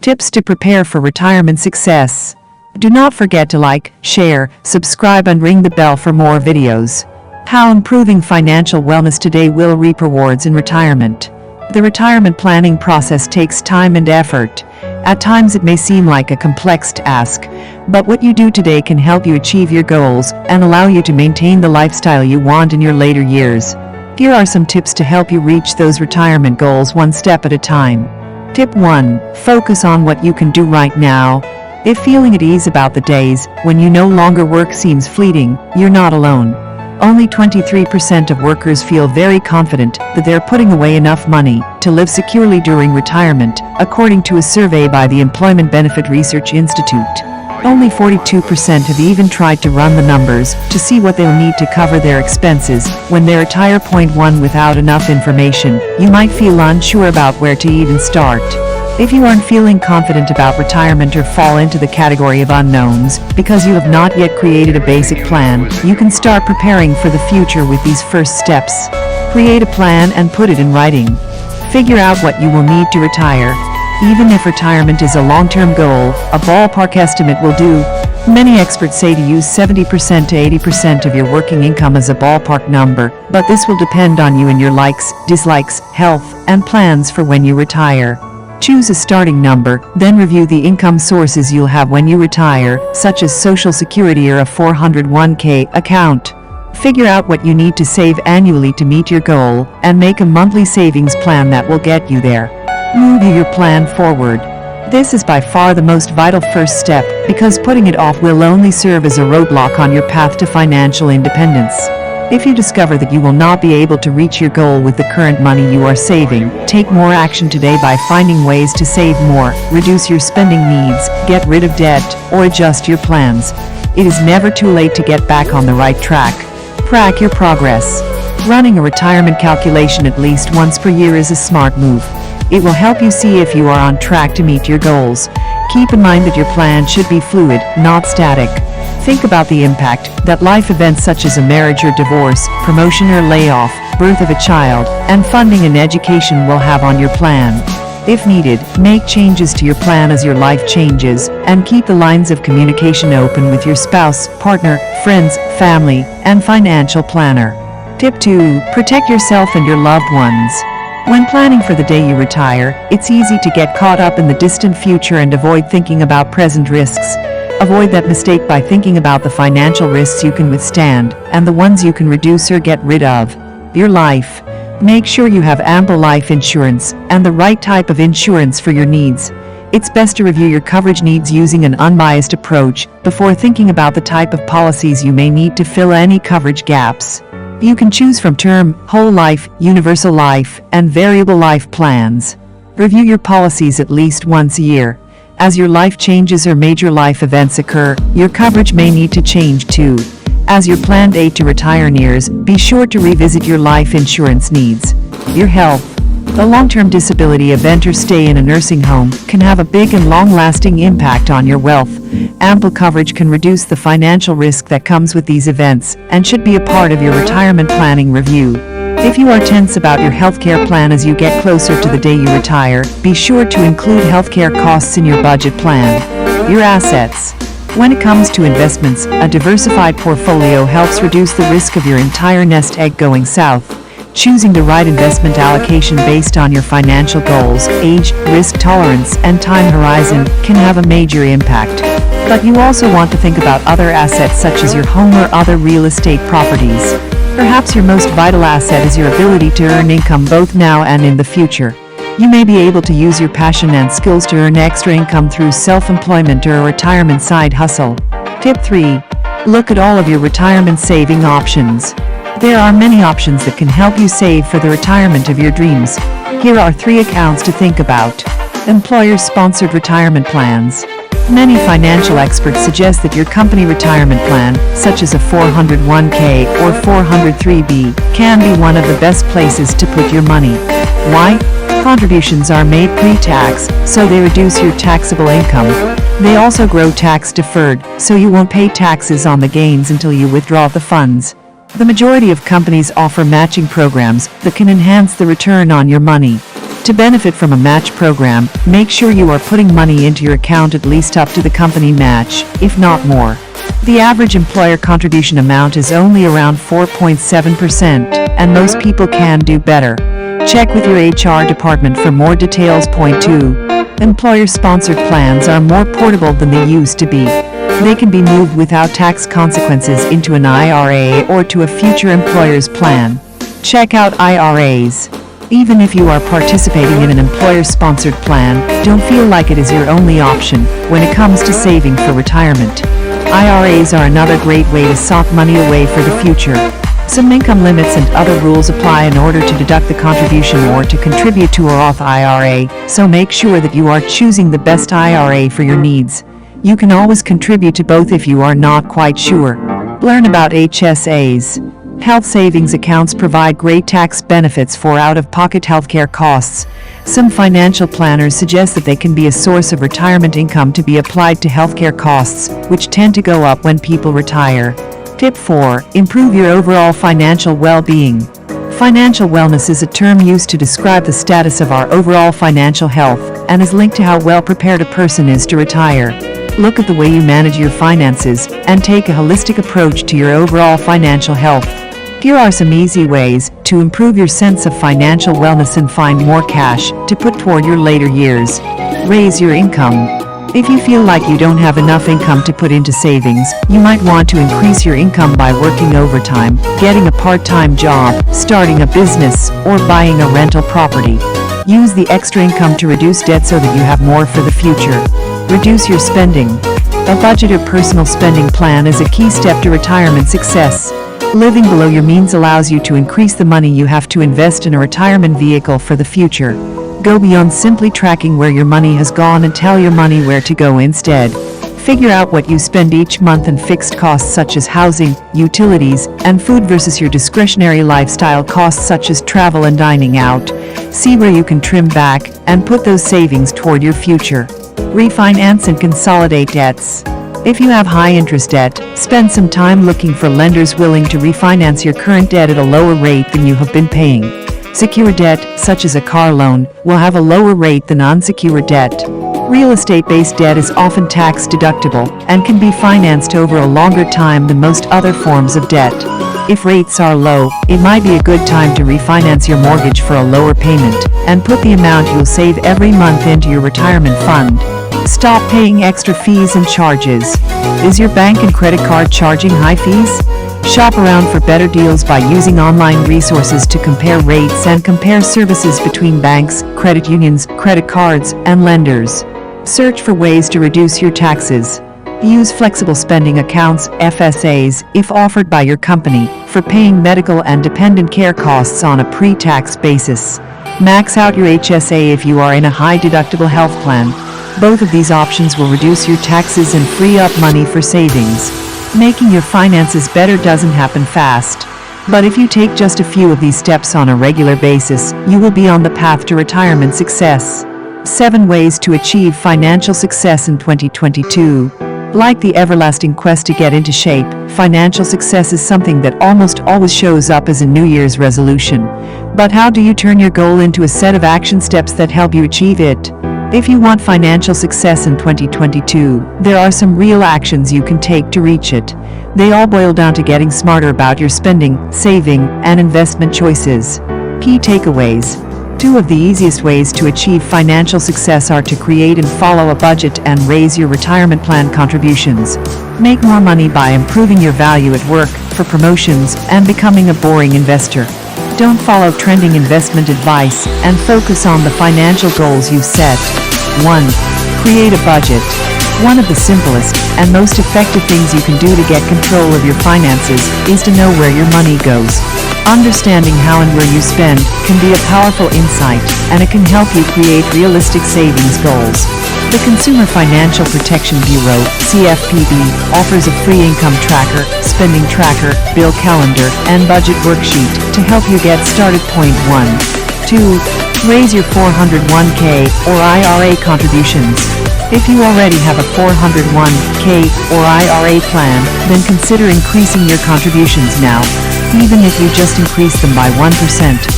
Tips to prepare for retirement success. Do not forget to like, share, subscribe and ring the bell for more videos. How improving financial wellness today will reap rewards in retirement. The retirement planning process takes time and effort. At times it may seem like a complex task, but what you do today can help you achieve your goals and allow you to maintain the lifestyle you want in your later years. Here are some tips to help you reach those retirement goals one step at a time. Tip 1. Focus on what you can do right now. If feeling at ease about the days when you no longer work seems fleeting, you're not alone. Only 23% of workers feel very confident that they're putting away enough money to live securely during retirement, according to a survey by the Employment Benefit Research Institute. Only 42% have even tried to run the numbers to see what they'll need to cover their expenses when they retire. Point 1. Without enough information, you might feel unsure about where to even start. If you aren't feeling confident about retirement or fall into the category of unknowns because you have not yet created a basic plan, you can start preparing for the future with these first steps. Create a plan and put it in writing. Figure out what you will need to retire. Even if retirement is a long-term goal, a ballpark estimate will do. Many experts say to use 70% to 80% of your working income as a ballpark number, but this will depend on you and your likes, dislikes, health, and plans for when you retire. Choose a starting number, then review the income sources you'll have when you retire, such as Social Security or a 401k account. Figure out what you need to save annually to meet your goal, and make a monthly savings plan that will get you there. Move your plan forward. This is by far the most vital first step, because putting it off will only serve as a roadblock on your path to financial independence. If you discover that you will not be able to reach your goal with the current money you are saving, take more action today by finding ways to save more, reduce your spending needs, get rid of debt, or adjust your plans. It is never too late to get back on the right track. Track your progress. Running a retirement calculation at least once per year is a smart move. It will help you see if you are on track to meet your goals. Keep in mind that your plan should be fluid, not static. Think about the impact that life events such as a marriage or divorce, promotion or layoff, birth of a child, and funding an education will have on your plan. If needed, make changes to your plan as your life changes, and keep the lines of communication open with your spouse, partner, friends, family, and financial planner. Tip 2. Protect yourself and your loved ones. When planning for the day you retire, it's easy to get caught up in the distant future and avoid thinking about present risks. Avoid that mistake by thinking about the financial risks you can withstand and the ones you can reduce or get rid of. Your life. Make sure you have ample life insurance and the right type of insurance for your needs. It's best to review your coverage needs using an unbiased approach before thinking about the type of policies you may need to fill any coverage gaps. You can choose from term, whole life, universal life, and variable life plans. Review your policies at least once a year. As your life changes or major life events occur, your coverage may need to change too. As your planned date to retire nears, be sure to revisit your life insurance needs. Your health. A long-term disability event or stay in a nursing home can have a big and long-lasting impact on your wealth. Ample coverage can reduce the financial risk that comes with these events and should be a part of your retirement planning review. If you are tense about your healthcare plan as you get closer to the day you retire, be sure to include healthcare costs in your budget plan. Your assets. When it comes to investments, a diversified portfolio helps reduce the risk of your entire nest egg going south. Choosing the right investment allocation based on your financial goals, age, risk tolerance, and time horizon can have a major impact. But you also want to think about other assets such as your home or other real estate properties. Perhaps your most vital asset is your ability to earn income both now and in the future. You may be able to use your passion and skills to earn extra income through self-employment or a retirement side hustle. Tip 3. Look at all of your retirement saving options. There are many options that can help you save for the retirement of your dreams. Here are 3 accounts to think about. Employer-sponsored retirement plans. Many financial experts suggest that your company retirement plan, such as a 401k or 403b, can be one of the best places to put your money. Why? Contributions are made pre-tax, so they reduce your taxable income. They also grow tax-deferred, so you won't pay taxes on the gains until you withdraw the funds. The majority of companies offer matching programs that can enhance the return on your money. To benefit from a match program, make sure you are putting money into your account at least up to the company match, if not more. The average employer contribution amount is only around 4.7%, and most people can do better. Check with your HR department for more details. Point 2. Employer-sponsored plans are more portable than they used to be. They can be moved without tax consequences into an IRA or to a future employer's plan. Check out IRAs. Even if you are participating in an employer-sponsored plan, don't feel like it is your only option when it comes to saving for retirement. IRAs are another great way to sock money away for the future. Some income limits and other rules apply in order to deduct the contribution or to contribute to a Roth IRA, so make sure that you are choosing the best IRA for your needs. You can always contribute to both if you are not quite sure. Learn about HSAs. Health savings accounts provide great tax benefits for out-of-pocket healthcare costs. Some financial planners suggest that they can be a source of retirement income to be applied to healthcare costs, which tend to go up when people retire. Tip 4. Improve your overall financial well-being. Financial wellness is a term used to describe the status of our overall financial health and is linked to how well prepared a person is to retire. Look at the way you manage your finances and take a holistic approach to your overall financial health. Here are some easy ways to improve your sense of financial wellness and find more cash to put toward your later years. Raise your income. If you feel like you don't have enough income to put into savings, you might want to increase your income by working overtime, getting a part-time job, starting a business, or buying a rental property. Use the extra income to reduce debt so that you have more for the future. Reduce your spending. A budget or personal spending plan is a key step to retirement success. Living below your means allows you to increase the money you have to invest in a retirement vehicle for the future. Go beyond simply tracking where your money has gone and tell your money where to go instead. Figure out what you spend each month in fixed costs such as housing, utilities, and food versus your discretionary lifestyle costs such as travel and dining out. See where you can trim back and put those savings toward your future. Refinance and consolidate debts. If you have high-interest debt, spend some time looking for lenders willing to refinance your current debt at a lower rate than you have been paying. Secure debt, such as a car loan, will have a lower rate than unsecured debt. Real estate-based debt is often tax-deductible and can be financed over a longer time than most other forms of debt. If rates are low, it might be a good time to refinance your mortgage for a lower payment and put the amount you'll save every month into your retirement fund. Stop paying extra fees and charges. Is your bank and credit card charging high fees? Shop around for better deals by using online resources to compare rates and compare services between banks, credit unions, credit cards, and lenders. Search for ways to reduce your taxes. Use flexible spending accounts, FSAs, if offered by your company, for paying medical and dependent care costs on a pre-tax basis. Max out your HSA if you are in a high-deductible health plan. Both of these options will reduce your taxes and free up money for savings. Making your finances better doesn't happen fast. But if you take just a few of these steps on a regular basis, you will be on the path to retirement success. 7 ways to achieve financial success in 2022. Like the everlasting quest to get into shape, financial success is something that almost always shows up as a New Year's resolution. But how do you turn your goal into a set of action steps that help you achieve it? If you want financial success in 2022, there are some real actions you can take to reach it. They all boil down to getting smarter about your spending, saving, and investment choices. Key takeaways. 2 of the easiest ways to achieve financial success are to create and follow a budget and raise your retirement plan contributions. Make more money by improving your value at work, for promotions, and becoming a boring investor. Don't follow trending investment advice and focus on the financial goals you've set. 1. Create a budget. One of the simplest and most effective things you can do to get control of your finances is to know where your money goes. Understanding how and where you spend can be a powerful insight, and it can help you create realistic savings goals. The Consumer Financial Protection Bureau, CFPB, offers a free income tracker, spending tracker, bill calendar, and budget worksheet to help you get started. Point 1. 2. Raise your 401k or IRA contributions. If you already have a 401k or IRA plan, then consider increasing your contributions now. Even if you just increase them by 1%,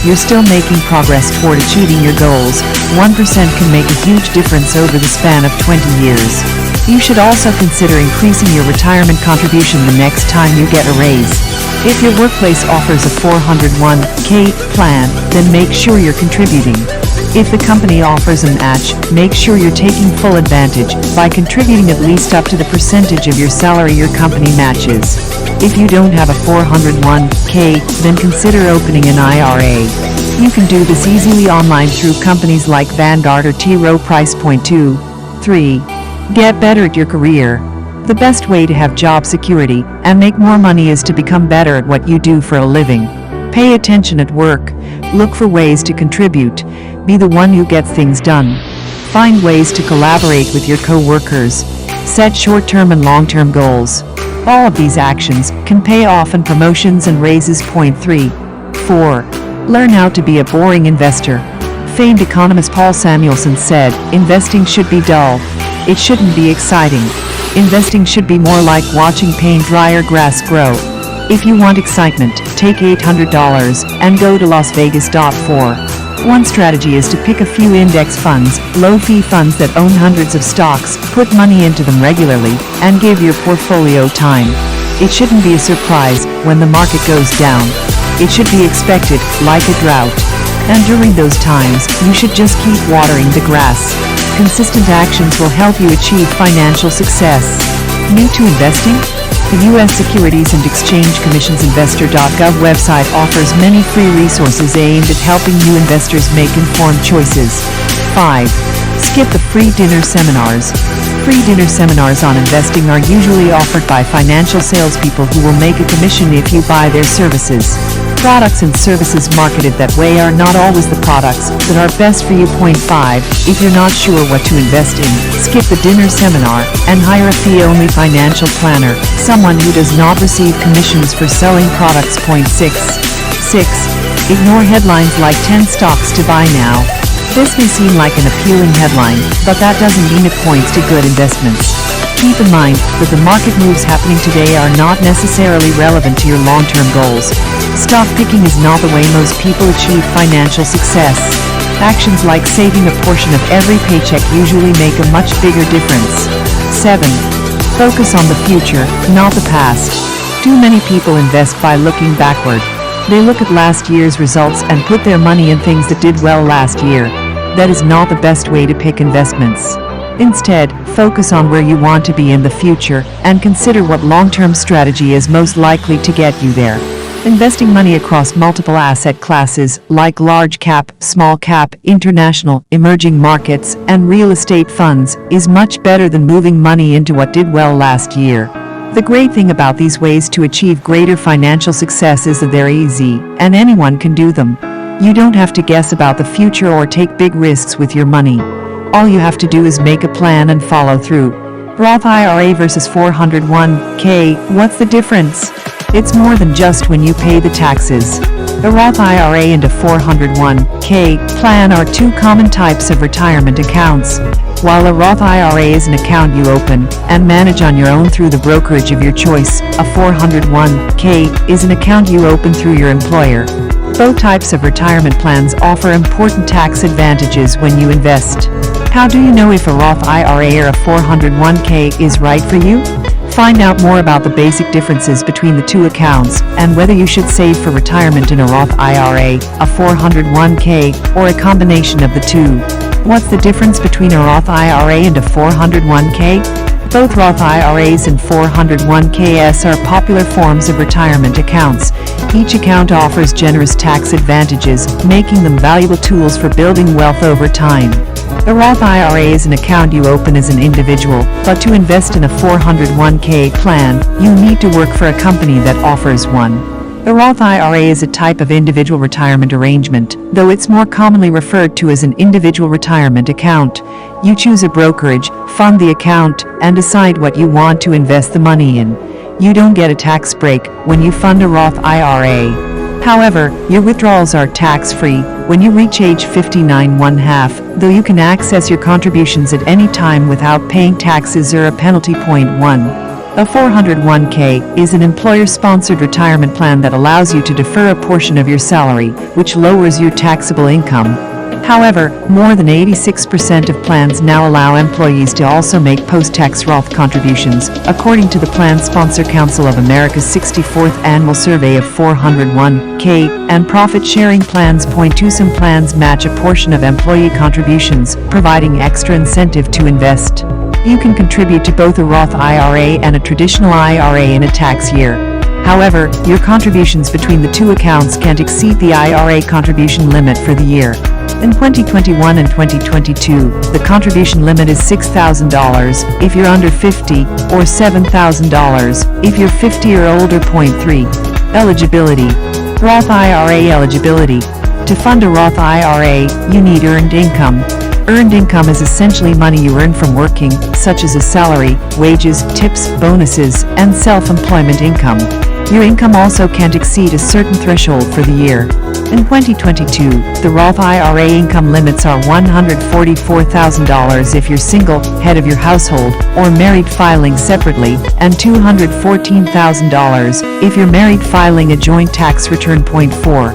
you're still making progress toward achieving your goals. 1% can make a huge difference over the span of 20 years. You should also consider increasing your retirement contribution the next time you get a raise. If your workplace offers a 401k plan, then make sure you're contributing. If the company offers a match, make sure you're taking full advantage by contributing at least up to the percentage of your salary your company matches. If you don't have a 401k, then consider opening an IRA. You can do this easily online through companies like Vanguard or T. Rowe Price. 2. 3. Get better at your career. The best way to have job security and make more money is to become better at what you do for a living. Pay attention at work. Look for ways to contribute. Be the one who gets things done. Find ways to collaborate with your co-workers. Set short-term and long-term goals. All of these actions can pay off in promotions and raises. 3. 4. Learn how to be a boring investor. Famed economist Paul Samuelson said, "Investing should be dull. It shouldn't be exciting. Investing should be more like watching paint dry or grass grow." If you want excitement, take $800 and go to Las Vegas. 4. One strategy is to pick a few index funds, low-fee funds that own hundreds of stocks, put money into them regularly, and give your portfolio time. It shouldn't be a surprise when the market goes down. It should be expected, like a drought. And during those times, you should just keep watering the grass. Consistent actions will help you achieve financial success. New to investing? The U.S. Securities and Exchange Commission's Investor.gov website offers many free resources aimed at helping new investors make informed choices. 5. Skip the free dinner seminars. Free dinner seminars on investing are usually offered by financial salespeople who will make a commission if you buy their services. Products and services marketed that way are not always the products that are best for you. 5. If you're not sure what to invest in, skip the dinner seminar and hire a fee-only financial planner, someone who does not receive commissions for selling products. 6. Ignore headlines like 10 stocks to buy now. This may seem like an appealing headline, but that doesn't mean it points to good investments. Keep in mind that the market moves happening today are not necessarily relevant to your long-term goals. Stock picking is not the way most people achieve financial success. Actions like saving a portion of every paycheck usually make a much bigger difference. 7. Focus on the future, not the past. Too many people invest by looking backward. They look at last year's results and put their money in things that did well last year. That is not the best way to pick investments. Instead, focus on where you want to be in the future and consider what long-term strategy is most likely to get you there. Investing money across multiple asset classes like large cap, small cap, international, emerging markets, and real estate funds is much better than moving money into what did well last year. The great thing about these ways to achieve greater financial success is that they're easy, and anyone can do them. You don't have to guess about the future or take big risks with your money. All you have to do is make a plan and follow through. Roth IRA versus 401k, what's the difference? It's more than just when you pay the taxes. The Roth IRA and a 401k plan are two common types of retirement accounts. While a Roth IRA is an account you open and manage on your own through the brokerage of your choice, a 401k is an account you open through your employer. Both types of retirement plans offer important tax advantages when you invest. How do you know if a Roth IRA or a 401k is right for you? Find out more about the basic differences between the two accounts and whether you should save for retirement in a Roth IRA, a 401k, or a combination of the two. What's the difference between a Roth IRA and a 401k? Both Roth IRAs and 401ks are popular forms of retirement accounts. Each account offers generous tax advantages, making them valuable tools for building wealth over time. The Roth IRA is an account you open as an individual, but to invest in a 401k plan, you need to work for a company that offers one. The Roth IRA is a type of individual retirement arrangement, though it's more commonly referred to as an individual retirement account. You choose a brokerage, fund the account, and decide what you want to invest the money in. You don't get a tax break when you fund a Roth IRA. However, your withdrawals are tax-free when you reach age 59 1/2, though you can access your contributions at any time without paying taxes or a penalty. 1. A 401k is an employer-sponsored retirement plan that allows you to defer a portion of your salary, which lowers your taxable income. However, more than 86% of plans now allow employees to also make post-tax Roth contributions, according to the Plan Sponsor Council of America's 64th Annual Survey of 401k and profit-sharing plans point to some plans match a portion of employee contributions, providing extra incentive to invest. You can contribute to both a Roth IRA and a traditional IRA in a tax year. However, your contributions between the two accounts can't exceed the IRA contribution limit for the year. In 2021 and 2022, the contribution limit is $6,000 if you're under 50 or $7,000 if you're 50 or older. Point 3. Eligibility. Roth IRA eligibility. To fund a Roth IRA, you need earned income. Earned income is essentially money you earn from working, such as a salary, wages, tips, bonuses, and self-employment income. Your income also can't exceed a certain threshold for the year. In 2022, the Roth IRA income limits are $144,000 if you're single, head of your household, or married filing separately, and $214,000 if you're married filing a joint tax return. Point 4.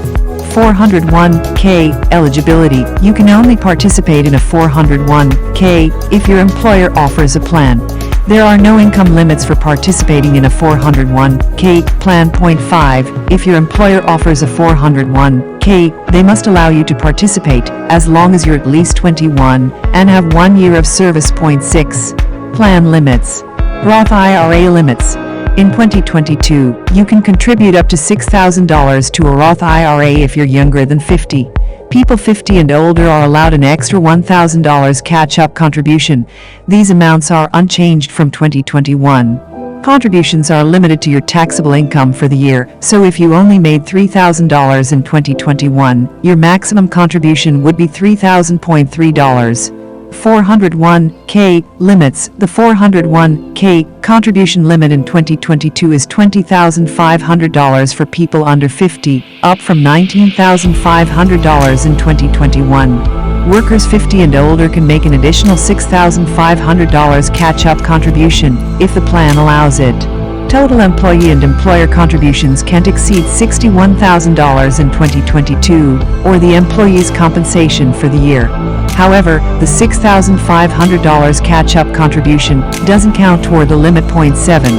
401k eligibility. You can only participate in a 401k if your employer offers a plan. There are no income limits for participating in a 401k plan. Point 5. If your employer offers a 401k, they must allow you to participate, as long as you're at least 21 and have 1 year of service. Point 6. Plan limits. Roth IRA limits. In 2022, you can contribute up to $6,000 to a Roth IRA if you're younger than 50. People 50 and older are allowed an extra $1,000 catch-up contribution. These amounts are unchanged from 2021. Contributions are limited to your taxable income for the year, so if you only made $3,000 in 2021, your maximum contribution would be $3,000.3. 401k limits. The 401k contribution limit in 2022 is $20,500 for people under 50, up from $19,500 in 2021. Workers 50 and older can make an additional $6,500 catch-up contribution if the plan allows it. Total employee and employer contributions can't exceed $61,000 in 2022, or the employee's compensation for the year. However, the $6,500 catch-up contribution doesn't count toward the limit. Point 7.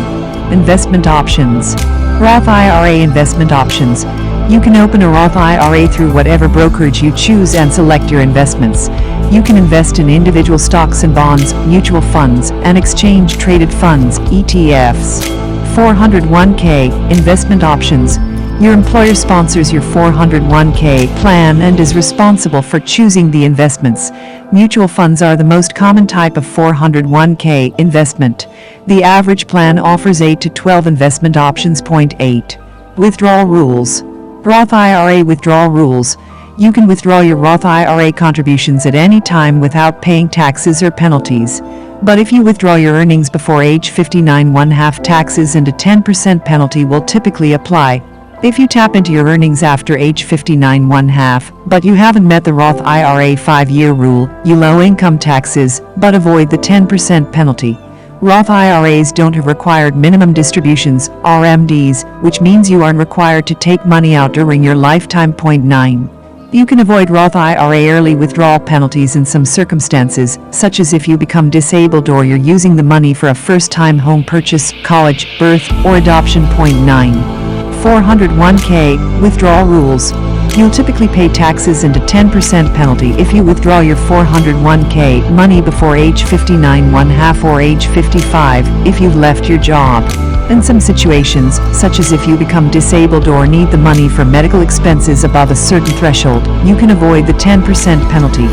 Investment options. Roth IRA investment options. You can open a Roth IRA through whatever brokerage you choose and select your investments. You can invest in individual stocks and bonds, mutual funds, and exchange-traded funds, ETFs. 401k investment options. Your employer sponsors your 401k plan and is responsible for choosing the investments. Mutual funds are the most common type of 401k investment. The average plan offers 8 to 12 investment options. Point 8. Withdrawal rules. Roth IRA withdrawal rules. You can withdraw your Roth IRA contributions at any time without paying taxes or penalties. But if you withdraw your earnings before age 59, 1/2 taxes and a 10% penalty will typically apply. If you tap into your earnings after age 59, 1/2, but you haven't met the Roth IRA 5-year rule, you owe income taxes, but avoid the 10% penalty. Roth IRAs don't have required minimum distributions, RMDs, which means you aren't required to take money out during your lifetime. Point 9. You can avoid Roth IRA early withdrawal penalties in some circumstances, such as if you become disabled or you're using the money for a first-time home purchase, college, birth, or adoption. Point 9. 401k withdrawal rules. You'll typically pay taxes and a 10% penalty if you withdraw your 401k money before age 59, 1/2 or age 55 if you've left your job. In some situations, such as if you become disabled or need the money for medical expenses above a certain threshold, you can avoid the 10% penalty.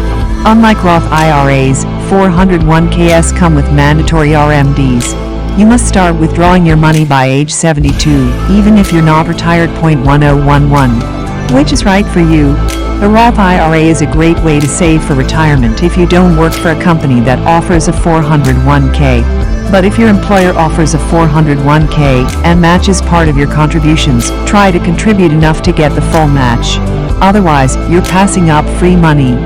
Unlike Roth IRAs, 401ks come with mandatory RMDs. You must start withdrawing your money by age 72, even if you're not retired. Point 1011. Which is right for you? A Roth IRA is a great way to save for retirement if you don't work for a company that offers a 401k. But if your employer offers a 401k and matches part of your contributions, try to contribute enough to get the full match. Otherwise, you're passing up free money.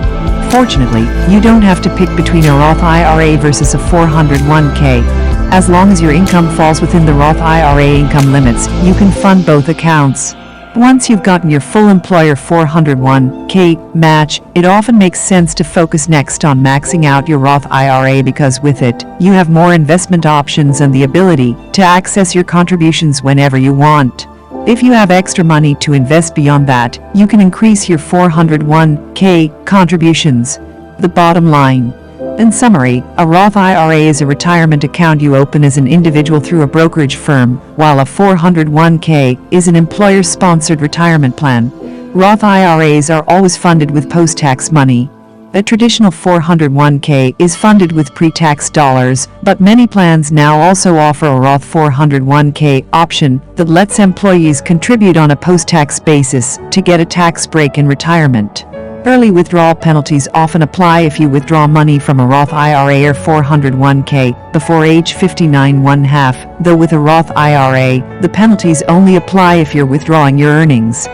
Fortunately, you don't have to pick between a Roth IRA versus a 401k. As long as your income falls within the Roth IRA income limits, you can fund both accounts. Once you've gotten your full employer 401k match, it often makes sense to focus next on maxing out your Roth IRA because with it, you have more investment options and the ability to access your contributions whenever you want. If you have extra money to invest beyond that, you can increase your 401k contributions. The bottom line. In summary, a Roth IRA is a retirement account you open as an individual through a brokerage firm, while a 401k is an employer-sponsored retirement plan. Roth IRAs are always funded with post-tax money. A traditional 401k is funded with pre-tax dollars, but many plans now also offer a Roth 401k option that lets employees contribute on a post-tax basis to get a tax break in retirement. Early withdrawal penalties often apply if you withdraw money from a Roth IRA or 401k before age 59 though with a Roth IRA, the penalties only apply if you're withdrawing your earnings.